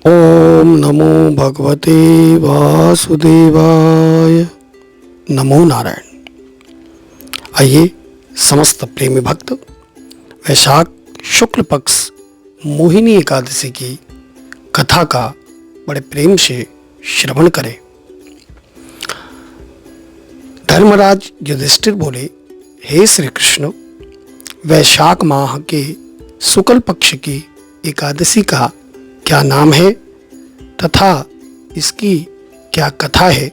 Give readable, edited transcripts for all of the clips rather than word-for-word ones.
ओम नमो भगवते वासुदेवाय। नमो नारायण। आइए समस्त प्रेमी भक्त वैशाख शुक्ल पक्ष मोहिनी एकादशी की कथा का बड़े प्रेम से श्रवण करें। धर्मराज युधिष्ठिर बोले, हे श्री कृष्ण, वैशाख माह के शुक्ल पक्ष की एकादशी का क्या नाम है तथा इसकी क्या कथा है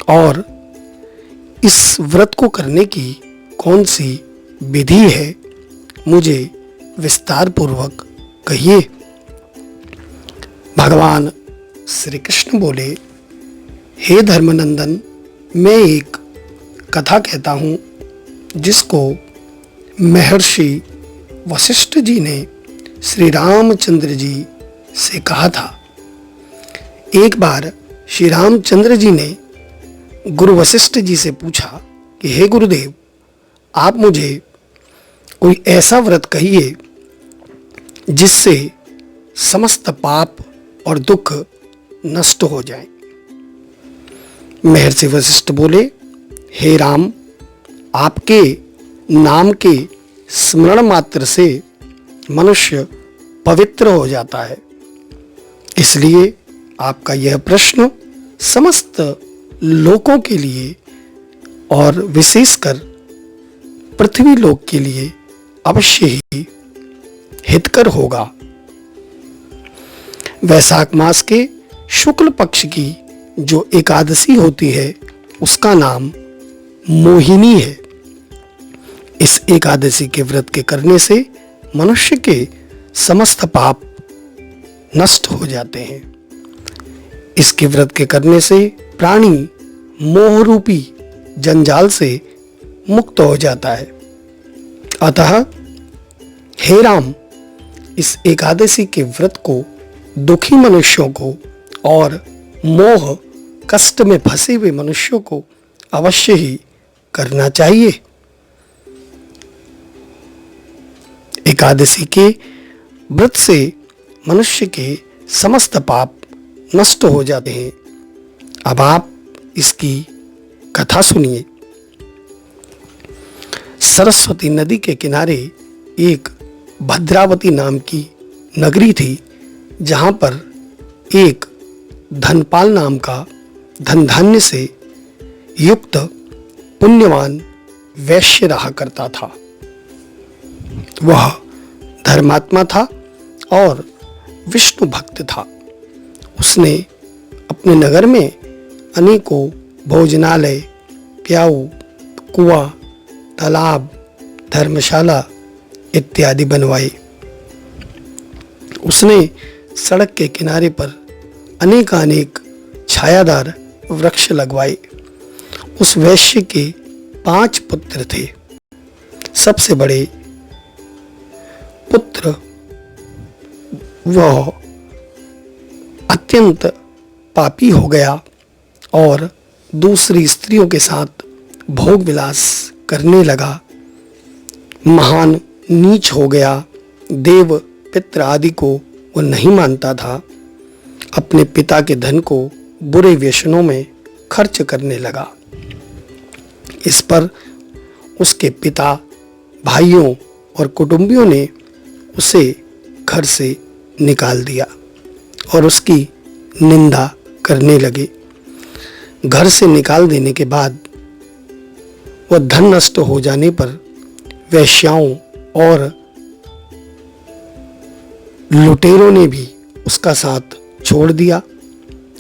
और इस व्रत को करने की कौन सी विधि है, मुझे विस्तार पूर्वक कहिए। भगवान श्री कृष्ण बोले, हे धर्मनंदन, मैं एक कथा कहता हूँ जिसको महर्षि वशिष्ठ जी ने श्री रामचंद्र जी से कहा था। एक बार श्री रामचंद्र जी ने गुरु वशिष्ठ जी से पूछा कि हे गुरुदेव, आप मुझे कोई ऐसा व्रत कहिए जिससे समस्त पाप और दुख नष्ट हो जाए। महर्षि वशिष्ठ बोले, हे राम, आपके नाम के स्मरण मात्र से मनुष्य पवित्र हो जाता है, इसलिए आपका यह प्रश्न समस्त लोकों के लिए और विशेषकर पृथ्वी लोक के लिए अवश्य ही हितकर होगा। वैशाख मास के शुक्ल पक्ष की जो एकादशी होती है उसका नाम मोहिनी है। इस एकादशी के व्रत के करने से मनुष्य के समस्त पाप नष्ट हो जाते हैं। इसके व्रत के करने से प्राणी मोह रूपी जंजाल से मुक्त हो जाता है। अतः हे राम, इस एकादशी के व्रत को दुखी मनुष्यों को और मोह कष्ट में फंसे हुए मनुष्यों को अवश्य ही करना चाहिए। एकादशी के व्रत से मनुष्य के समस्त पाप नष्ट हो जाते हैं। अब आप इसकी कथा सुनिए। सरस्वती नदी के किनारे एक भद्रावती नाम की नगरी थी, जहां पर एक धनपाल नाम का धन धान्य से युक्त पुण्यवान वैश्य रहा करता था। वह धर्मात्मा था और विष्णु भक्त था। उसने अपने नगर में अनेकों भोजनालय, प्याऊ, कुआं, तालाब, धर्मशाला इत्यादि बनवाए। उसने सड़क के किनारे पर अनेकानेक छायादार वृक्ष लगवाए। उस वैश्य के 5 पुत्र थे। सबसे बड़े पुत्र वह अत्यंत पापी हो गया और दूसरी स्त्रियों के साथ भोग विलास करने लगा। महान नीच हो गया। देव पित्र आदि को वो नहीं मानता था। अपने पिता के धन को बुरे व्यसनों में खर्च करने लगा। इस पर उसके पिता, भाइयों और कुटुंबियों ने उसे घर से निकाल दिया और उसकी निंदा करने लगे। घर से निकाल देने के बाद वह धन नष्ट हो जाने पर वेश्याओं और लुटेरों ने भी उसका साथ छोड़ दिया।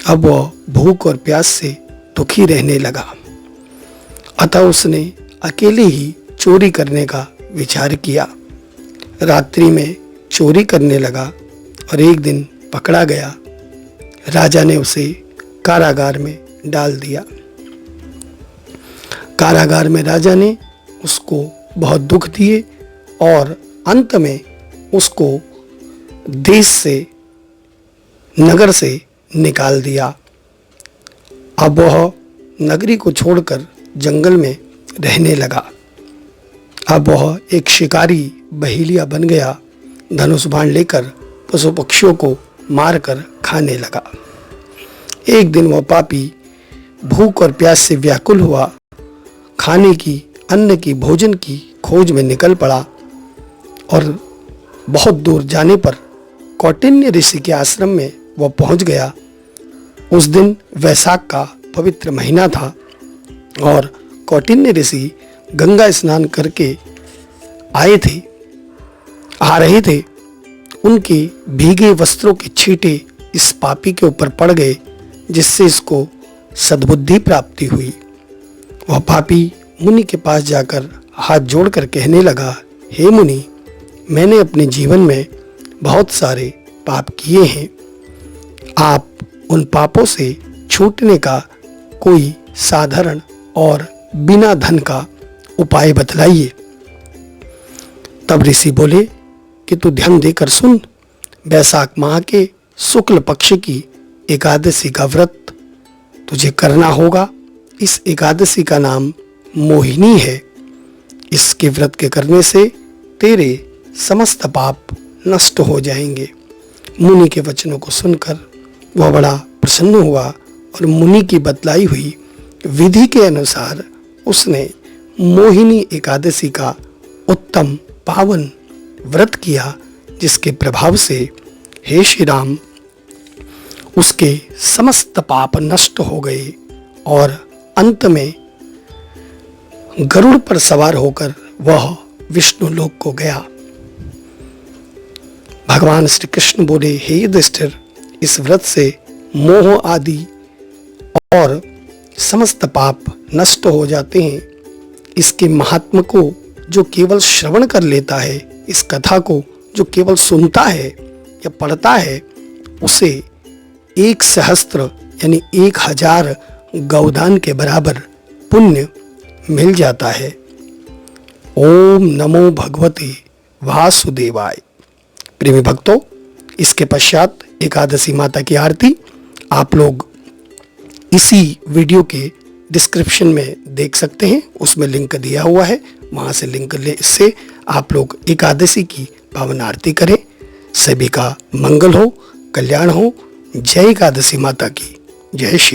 अब वह भूख और प्यास से दुखी रहने लगा। अतः उसने अकेले ही चोरी करने का विचार किया। रात्रि में चोरी करने लगा और एक दिन पकड़ा गया। राजा ने उसे कारागार में डाल दिया। कारागार में राजा ने उसको बहुत दुख दिए और अंत में उसको देश से, नगर से निकाल दिया। अब वह नगरी को छोड़कर जंगल में रहने लगा। अब वह एक शिकारी बहेलिया बन गया। धनुष बाण लेकर पशु पक्षियों को मारकर खाने लगा। एक दिन वह पापी भूख और प्यास से व्याकुल हुआ, खाने की, अन्न की, भोजन की खोज में निकल पड़ा और बहुत दूर जाने पर कौटिन्य ऋषि के आश्रम में वह पहुंच गया। उस दिन वैशाख का पवित्र महीना था और कौटिन्य ऋषि गंगा स्नान करके आ रहे थे। उनके भीगे वस्त्रों के छींटे इस पापी के ऊपर पड़ गए, जिससे इसको सद्बुद्धि प्राप्ति हुई। वह पापी मुनि के पास जाकर हाथ जोड़कर कहने लगा, हे मुनि, मैंने अपने जीवन में बहुत सारे पाप किए हैं। आप उन पापों से छूटने का कोई साधारण और बिना धन का उपाय बतलाइए। तब ऋषि बोले कि तू ध्यान देकर सुन। वैशाख माह के शुक्ल पक्ष की एकादशी का व्रत तुझे करना होगा। इस एकादशी का नाम मोहिनी है। इसके व्रत के करने से तेरे समस्त पाप नष्ट हो जाएंगे। मुनि के वचनों को सुनकर वह बड़ा प्रसन्न हुआ और मुनि की बतलाई हुई विधि के अनुसार उसने मोहिनी एकादशी का उत्तम पावन व्रत किया, जिसके प्रभाव से हे श्री राम उसके समस्त पाप नष्ट हो गए और अंत में गरुड़ पर सवार होकर वह विष्णु लोक को गया। भगवान श्री कृष्ण बोले, हे युधिष्ठिर, इस व्रत से मोह आदि और समस्त पाप नष्ट हो जाते हैं। इसके महात्म को जो केवल श्रवण कर लेता है, इस कथा को जो केवल सुनता है या पढ़ता है, उसे 1 सहस्त्र यानी 1000 गौदान के बराबर पुण्य मिल जाता है। ओम नमो भगवते वासुदेवाय। प्रेमी भक्तों, इसके पश्चात एकादशी माता की आरती आप लोग इसी वीडियो के डिस्क्रिप्शन में देख सकते हैं। उसमें लिंक दिया हुआ है, वहां से लिंक से आप लोग एकादशी की पावन आरती करें। सभी का मंगल हो, कल्याण हो। जय एकादशी माता की जय। श्री